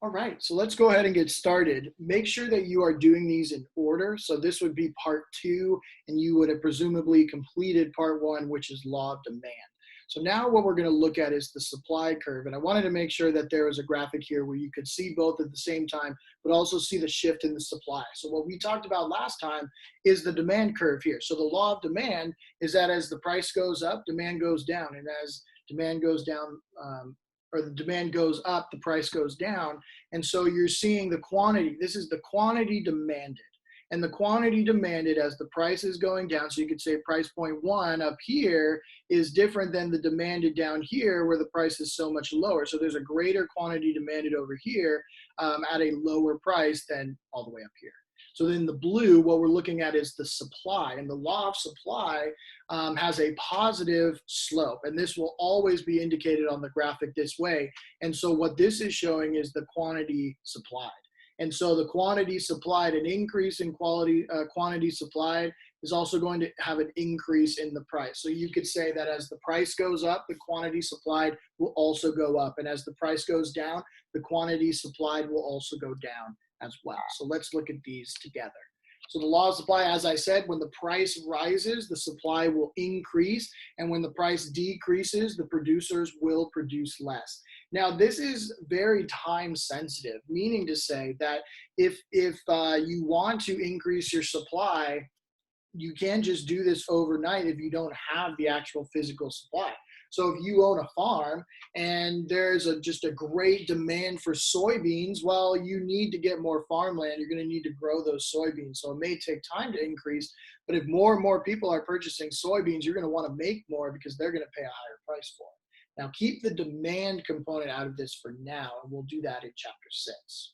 All right, so let's go ahead and get started. Make sure that you are doing these in order. So this would be part two, and you would have presumably completed part one, which is law of demand. So now what we're going to look at is the supply curve. And I wanted to make sure that there was a graphic here where you could see both at the same time, but also see the shift in the supply. So what we talked about last time is the demand curve here. So the law of demand is that as the price goes up, demand goes down. And as demand goes down, or the demand goes up, the price goes down. And so you're seeing the quantity. This is the quantity demanded. And the quantity demanded as the price is going down. So you could say price point one up here is different than the demanded down here where the price is so much lower. So there's a greater quantity demanded over here at a lower price than all the way up here. So then the blue, what we're looking at is the supply. And the law of supply has a positive slope. And this will always be indicated on the graphic this way. And so what this is showing is the quantity supplied. And so the quantity supplied, an increase in quantity supplied is also going to have an increase in the price. So you could say that as the price goes up, the quantity supplied will also go up. And as the price goes down, the quantity supplied will also go down as well. So let's look at these together. So the law of supply, as I said, when the price rises, the supply will increase. And when the price decreases, the producers will produce less. Now, this is very time sensitive, meaning to say that if you want to increase your supply, you can't just do this overnight if you don't have the actual physical supply. So if you own a farm and there's just a great demand for soybeans, well, you need to get more farmland. You're going to need to grow those soybeans. So it may take time to increase, but if more and more people are purchasing soybeans, you're going to want to make more because they're going to pay a higher price for it. Now, keep the demand component out of this for now, and we'll do that in chapter 6.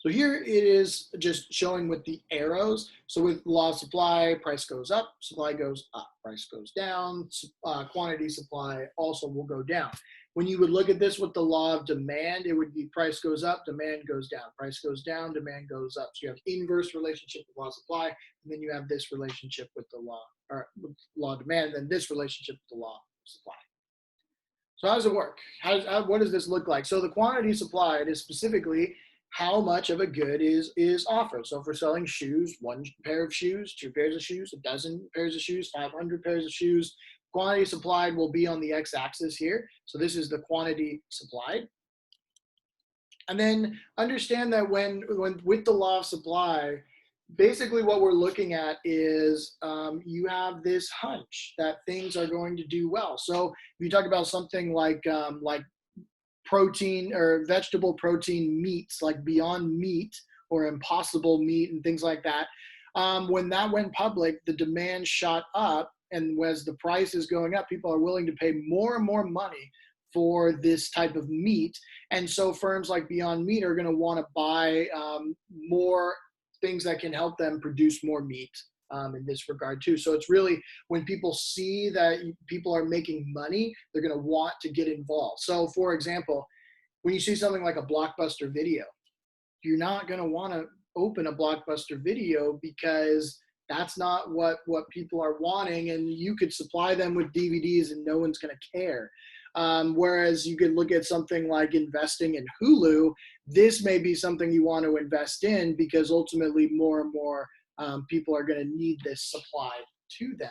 So here it is just showing with the arrows. So with law of supply, price goes up, supply goes up, price goes down, quantity supply also will go down. When you would look at this with the law of demand, it would be price goes up, demand goes down, price goes down, demand goes up. So you have inverse relationship with law of supply, and then you have this relationship with the law, or with law of demand, and then this relationship with the law of supply. So how does it work? What does this look like? So the quantity supplied is specifically how much of a good is offered. So if we're selling shoes, one pair of shoes, two pairs of shoes, a dozen pairs of shoes, 500 pairs of shoes, quantity supplied will be on the x-axis here. So this is the quantity supplied. And then understand that when with the law of supply, basically what we're looking at is you have this hunch that things are going to do well. So if you talk about something like protein or vegetable protein meats like Beyond Meat or Impossible Meat and things like that. When that went public, the demand shot up, and as the price is going up, people are willing to pay more and more money for this type of meat. And so firms like Beyond Meat are going to want to buy more things that can help them produce more meat in this regard too. So it's really when people see that people are making money, they're going to want to get involved. So for example, when you see something like a Blockbuster Video, you're not going to want to open a Blockbuster Video because that's not what people are wanting, and you could supply them with DVDs and no one's going to care. Whereas you could look at something like investing in Hulu. This may be something you want to invest in because ultimately more and more people are going to need this supply to them.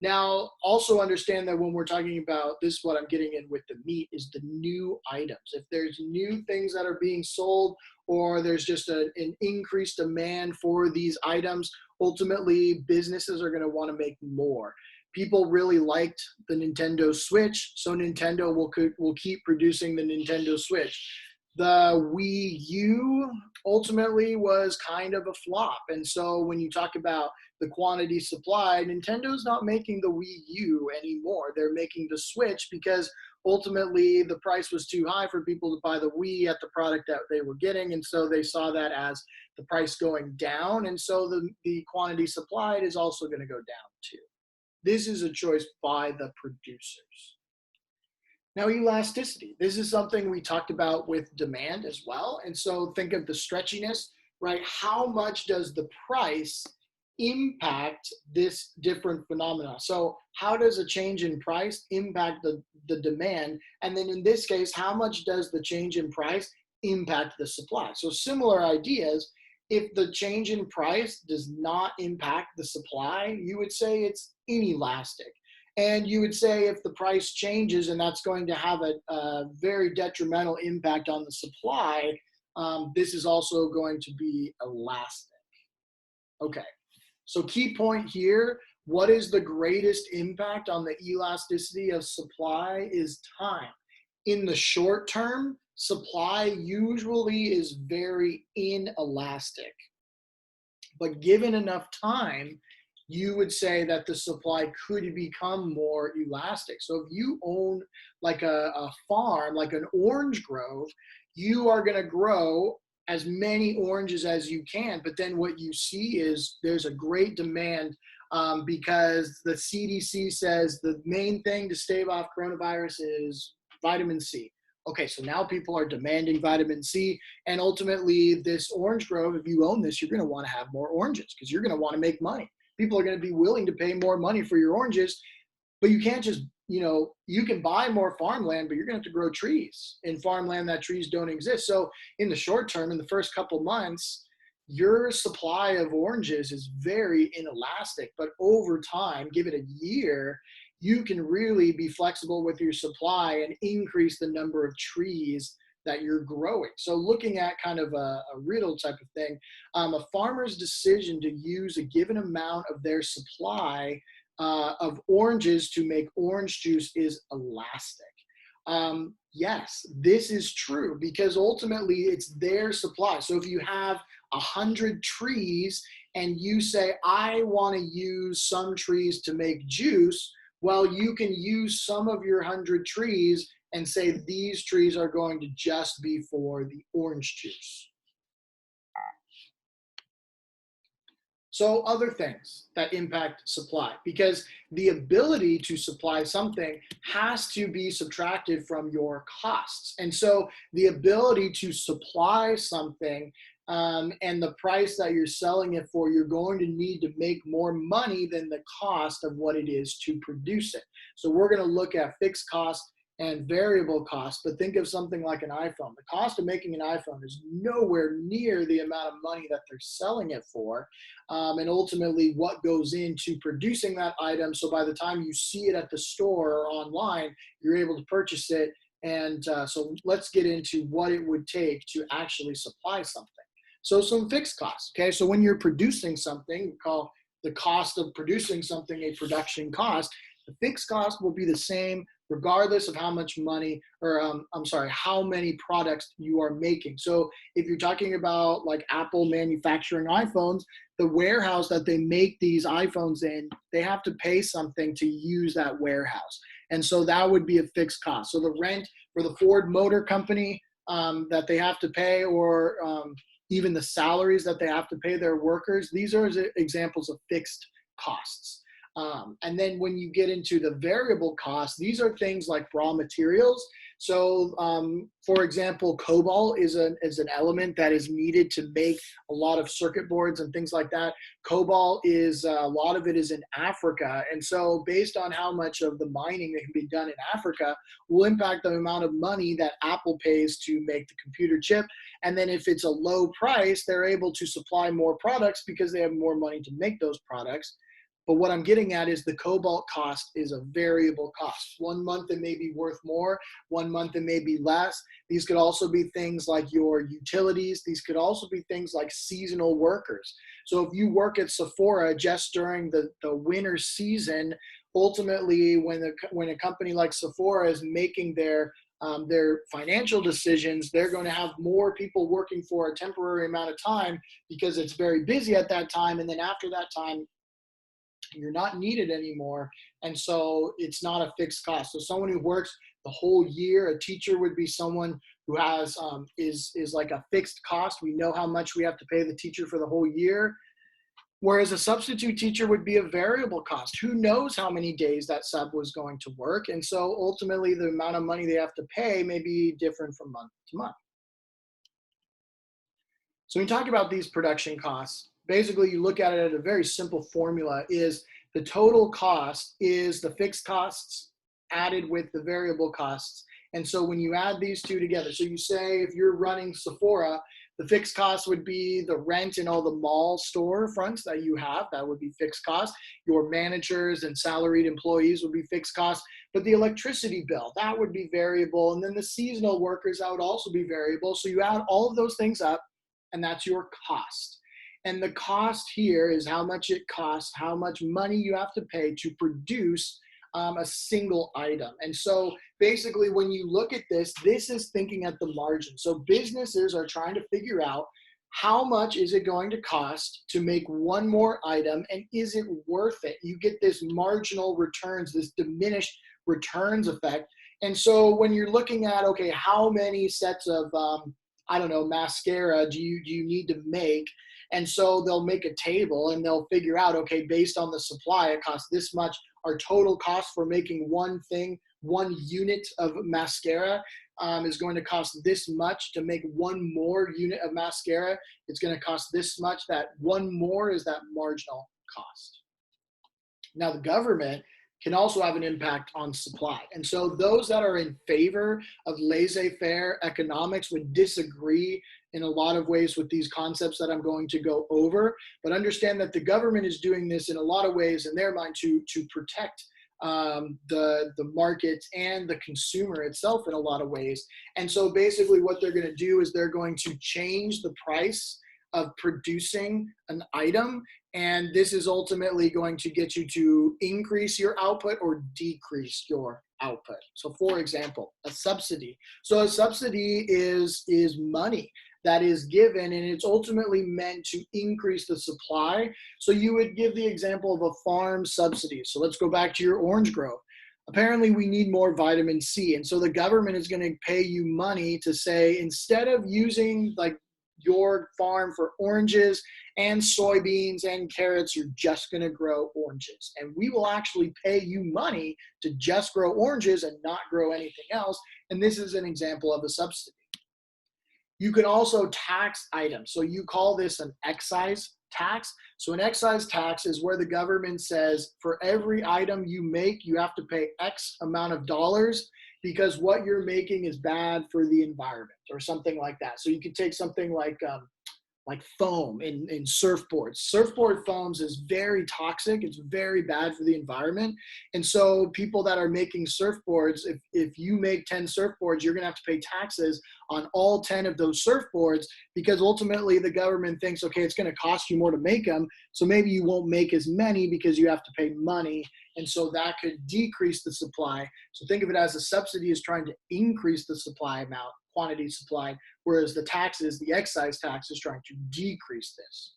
Now, also understand that when we're talking about this, what I'm getting in with the meat is the new items. If there's new things that are being sold or there's just an increased demand for these items, ultimately businesses are going to want to make more. People really liked the Nintendo Switch, so Nintendo will keep producing the Nintendo Switch. The Wii U ultimately was kind of a flop. And so when you talk about the quantity supply, Nintendo's not making the Wii U anymore. They're making the Switch because ultimately the price was too high for people to buy the Wii at the product that they were getting. And so they saw that as the price going down. And so the quantity supplied is also going to go down too. This is a choice by the producers. Now, elasticity. This is something we talked about with demand as well. And so think of the stretchiness, right? How much does the price impact this different phenomena? So how does a change in price impact the demand? And then in this case, how much does the change in price impact the supply. So similar ideas, if the change in price does not impact the supply, you would say it's inelastic. And you would say if the price changes and that's going to have a very detrimental impact on the supply, this is also going to be elastic. Okay, so key point here, what is the greatest impact on the elasticity of supply is time. In the short term, supply usually is very inelastic. But given enough time, you would say that the supply could become more elastic. So if you own like a farm, like an orange grove, you are going to grow as many oranges as you can. But then what you see is there's a great demand because the CDC says the main thing to stave off coronavirus is vitamin C. Okay, so now people are demanding vitamin C, and ultimately this orange grove, if you own this, you're going to want to have more oranges because you're going to want to make money. People are going to be willing to pay more money for your oranges, but you can't just, you can buy more farmland, but you're going to have to grow trees in farmland that trees don't exist. So in the short term, in the first couple months, your supply of oranges is very inelastic, but over time, give it a year, you can really be flexible with your supply and increase the number of trees that you're growing. So looking at kind of a riddle type of thing, a farmer's decision to use a given amount of their supply of oranges to make orange juice is elastic. Yes, this is true because ultimately it's their supply. So if you have 100 trees and you say, I want to use some trees to make juice, well, you can use some of your 100 trees and say these trees are going to just be for the orange juice. So other things that impact supply, because the ability to supply something has to be subtracted from your costs. And so the ability to supply something and the price that you're selling it for, you're going to need to make more money than the cost of what it is to produce it. So we're going to look at fixed cost and variable cost, but think of something like an iPhone. The cost of making an iPhone is nowhere near the amount of money that they're selling it for, and ultimately what goes into producing that item. So by the time you see it at the store or online, you're able to purchase it. And so let's get into what it would take to actually supply something. So some fixed costs, okay? So when you're producing something, we call the cost of producing something a production cost. The fixed cost will be the same regardless of how much money, or how many products you are making. So if you're talking about like Apple manufacturing iPhones, the warehouse that they make these iPhones in, they have to pay something to use that warehouse. And so that would be a fixed cost. So the rent for the Ford Motor Company that they have to pay, or even the salaries that they have to pay their workers, these are examples of fixed costs. And then when you get into the variable costs, these are things like raw materials. So for example, cobalt is an element that is needed to make a lot of circuit boards and things like that. Cobalt is, a lot of it is in Africa. And so based on how much of the mining that can be done in Africa will impact the amount of money that Apple pays to make the computer chip. And then if it's a low price, they're able to supply more products because they have more money to make those products. But what I'm getting at is the cobalt cost is a variable cost. 1 month it may be worth more, 1 month it may be less. These could also be things like your utilities. These could also be things like seasonal workers. So if you work at Sephora just during the winter season, ultimately when a company like Sephora is making their financial decisions, they're going to have more people working for a temporary amount of time because it's very busy at that time. And then after that time, you're not needed anymore. And so it's not a fixed cost. So someone who works the whole year, a teacher would be someone who has, is like a fixed cost. We know how much we have to pay the teacher for the whole year. Whereas a substitute teacher would be a variable cost. Who knows how many days that sub was going to work? And so ultimately the amount of money they have to pay may be different from month to month. So when you talk about these production costs, basically you look at it at a very simple formula: is the total cost is the fixed costs added with the variable costs, And so when you add these two together, so you say if you're running Sephora, the fixed cost would be the rent in all the mall store fronts that you have. That would be fixed cost. Your managers and salaried employees would be fixed cost. But the electricity bill, that would be variable. And then the seasonal workers, that would also be variable. So you add all of those things up, and that's your cost. And the cost here is how much it costs, how much money you have to pay to produce a single item. And so basically when you look at this, this is thinking at the margin. So businesses are trying to figure out how much is it going to cost to make one more item, and is it worth it? You get this marginal returns, this diminished returns effect. And so when you're looking at, okay, how many sets of, I don't know, mascara do you need to make? And so they'll make a table and they'll figure out, okay, based on the supply, it costs this much. Our total cost for making one thing, one unit of mascara is going to cost this much. To make one more unit of mascara, it's going to cost this much. That one more is that marginal cost. Now, the government can also have an impact on supply. And so those that are in favor of laissez-faire economics would disagree in a lot of ways with these concepts that I'm going to go over, but understand that the government is doing this in a lot of ways in their mind to protect the market and the consumer itself in a lot of ways. And so basically what they're going to do is they're going to change the price of producing an item, and this is ultimately going to get you to increase your output or decrease your output. So for example, a subsidy. So a subsidy is money that is given, and it's ultimately meant to increase the supply. So you would give the example of a farm subsidy. So let's go back to your orange grove. Apparently we need more vitamin C. And so the government is going to pay you money to say, instead of using like your farm for oranges and soybeans and carrots, you're just going to grow oranges. And we will actually pay you money to just grow oranges and not grow anything else. And this is an example of a subsidy. You can also tax items. So you call this an excise tax. So an excise tax is where the government says for every item you make, you have to pay X amount of dollars because what you're making is bad for the environment or something like that. So you could take something like foam in surfboards. Surfboard foams is very toxic. It's very bad for the environment. And so people that are making surfboards, if you make 10 surfboards, you're gonna have to pay taxes on all 10 of those surfboards because ultimately the government thinks, okay, it's gonna cost you more to make them. So maybe you won't make as many because you have to pay money. And so that could decrease the supply. So think of it as a subsidy is trying to increase the supply amount, quantity supplied, whereas the taxes, the excise tax, is trying to decrease this.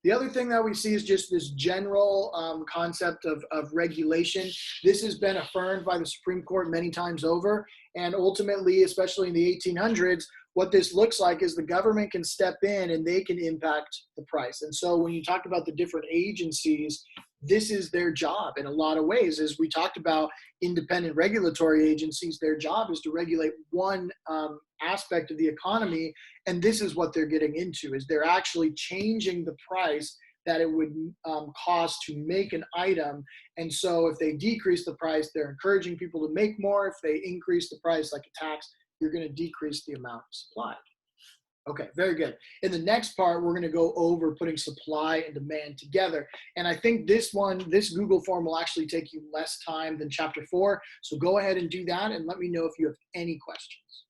The other thing that we see is just this general concept of regulation. This has been affirmed by the Supreme Court many times over, and ultimately, especially in the 1800s, what this looks like is the government can step in and they can impact the price. And so when you talk about the different agencies, this is their job in a lot of ways. As we talked about independent regulatory agencies, their job is to regulate one aspect of the economy, and this is what they're getting into, is they're actually changing the price that it would cost to make an item. And so if they decrease the price, they're encouraging people to make more. If they increase the price like a tax, you're going to decrease the amount supplied. Okay, very good. In the next part, we're going to go over putting supply and demand together. And I think this Google form will actually take you less time than chapter 4. So go ahead and do that and let me know if you have any questions.